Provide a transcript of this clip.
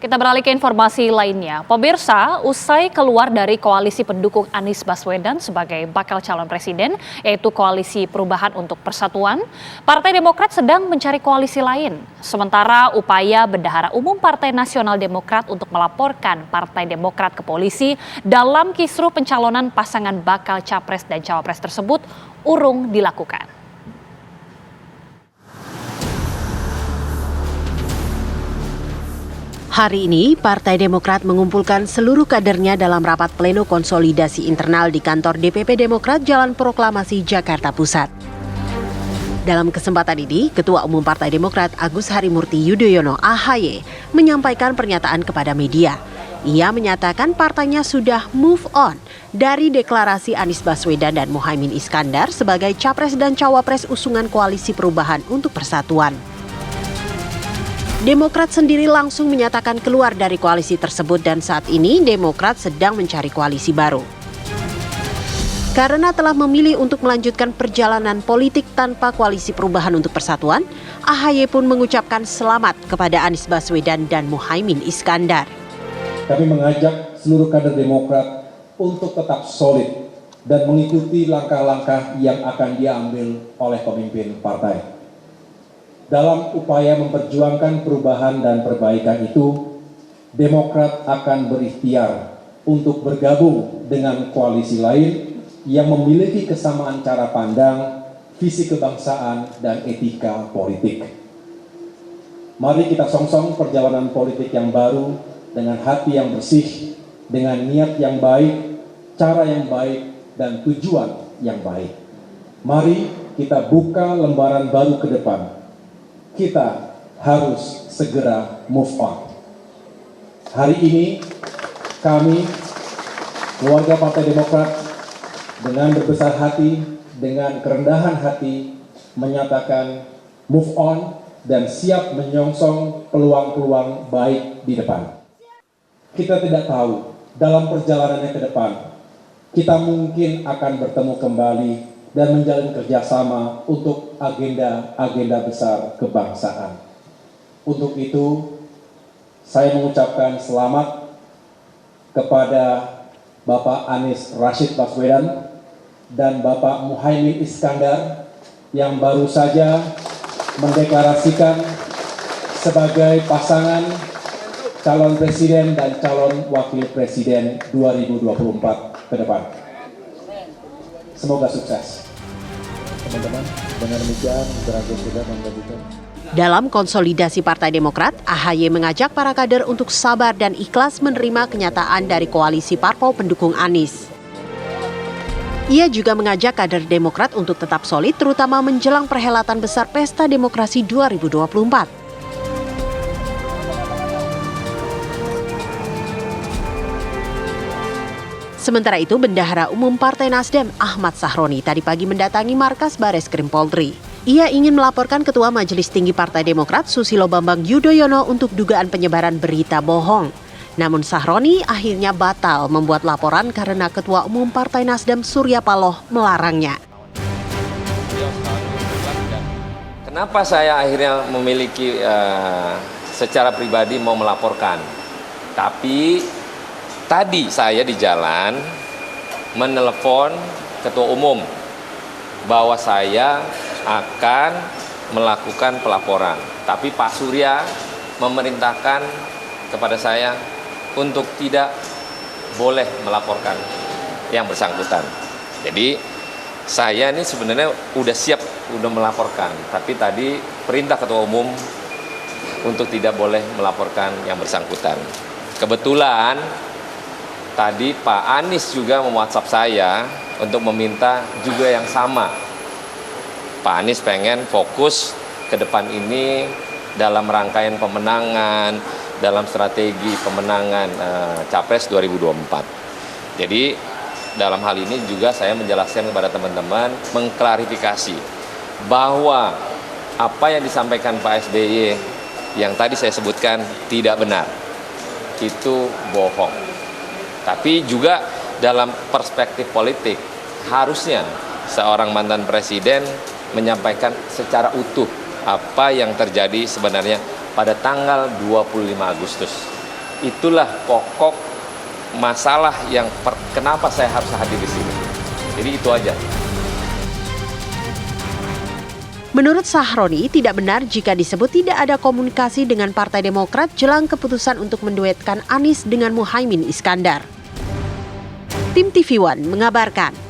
Kita beralih ke informasi lainnya. Pemirsa, usai keluar dari koalisi pendukung Anies Baswedan sebagai bakal calon presiden, yaitu Koalisi Perubahan untuk Persatuan, Partai Demokrat sedang mencari koalisi lain. Sementara upaya Bendahara Umum Partai Nasional Demokrat untuk melaporkan Partai Demokrat ke polisi dalam kisruh pencalonan pasangan bakal capres dan cawapres tersebut urung dilakukan. Hari ini, Partai Demokrat mengumpulkan seluruh kadernya dalam rapat pleno konsolidasi internal di kantor DPP Demokrat Jalan Proklamasi, Jakarta Pusat. Dalam kesempatan ini, Ketua Umum Partai Demokrat Agus Harimurti Yudhoyono (AHY) menyampaikan pernyataan kepada media. Ia menyatakan partainya sudah move on dari deklarasi Anies Baswedan dan Muhaimin Iskandar sebagai capres dan cawapres usungan Koalisi Perubahan untuk Persatuan. Demokrat sendiri langsung menyatakan keluar dari koalisi tersebut dan saat ini Demokrat sedang mencari koalisi baru. Karena telah memilih untuk melanjutkan perjalanan politik tanpa Koalisi Perubahan untuk Persatuan, AHY pun mengucapkan selamat kepada Anies Baswedan dan Muhaimin Iskandar. Kami mengajak seluruh kader Demokrat untuk tetap solid dan mengikuti langkah-langkah yang akan diambil oleh pemimpin partai. Dalam upaya memperjuangkan perubahan dan perbaikan itu, Demokrat akan berikhtiar untuk bergabung dengan koalisi lain yang memiliki kesamaan cara pandang, visi kebangsaan, dan etika politik. Mari kita songsong perjalanan politik yang baru dengan hati yang bersih, dengan niat yang baik, cara yang baik, dan tujuan yang baik. Mari kita buka lembaran baru ke depan. Kita harus segera move on. Hari ini kami, keluarga Partai Demokrat, dengan berbesar hati, dengan kerendahan hati, menyatakan move on dan siap menyongsong peluang-peluang baik di depan. Kita tidak tahu dalam perjalanannya ke depan, kita mungkin akan bertemu kembali dan menjalin kerjasama untuk agenda-agenda besar kebangsaan. Untuk itu, saya mengucapkan selamat kepada Bapak Anies Rashid Baswedan dan Bapak Muhaimin Iskandar yang baru saja mendeklarasikan sebagai pasangan calon presiden dan calon wakil presiden 2024 ke depan. Semoga sukses. Teman-teman, dengan demikian Beragus sudah membagikan. Dalam konsolidasi Partai Demokrat, AHY mengajak para kader untuk sabar dan ikhlas menerima kenyataan dari koalisi parpol pendukung Anies. Ia juga mengajak kader Demokrat untuk tetap solid terutama menjelang perhelatan besar Pesta Demokrasi 2024. Sementara itu, Bendahara Umum Partai Nasdem Ahmad Sahroni tadi pagi mendatangi markas Bareskrim Polri. Ia ingin melaporkan Ketua Majelis Tinggi Partai Demokrat Susilo Bambang Yudhoyono untuk dugaan penyebaran berita bohong. Namun Sahroni akhirnya batal membuat laporan karena Ketua Umum Partai Nasdem Surya Paloh melarangnya. Kenapa saya akhirnya memiliki secara pribadi mau melaporkan? Tapi tadi saya di jalan menelepon Ketua Umum bahwa saya akan melakukan pelaporan. Tapi Pak Surya memerintahkan kepada saya untuk tidak boleh melaporkan yang bersangkutan. Jadi saya ini sebenarnya udah siap, udah melaporkan. Tapi tadi perintah Ketua Umum untuk tidak boleh melaporkan yang bersangkutan. Kebetulan tadi Pak Anies juga mem-WhatsApp saya untuk meminta juga yang sama. Pak Anies pengen fokus ke depan ini dalam rangkaian pemenangan, dalam strategi pemenangan Capres 2024. Jadi dalam hal ini juga saya menjelaskan kepada teman-teman, mengklarifikasi bahwa apa yang disampaikan Pak SBY yang tadi saya sebutkan tidak benar. Itu bohong. Tapi juga dalam perspektif politik, harusnya seorang mantan presiden menyampaikan secara utuh apa yang terjadi sebenarnya pada tanggal 25 Agustus. Itulah pokok masalah yang kenapa saya harus hadir di sini. Jadi itu aja. Menurut Sahroni, tidak benar jika disebut tidak ada komunikasi dengan Partai Demokrat jelang keputusan untuk menduetkan Anies dengan Muhaimin Iskandar. Tim TV One mengabarkan.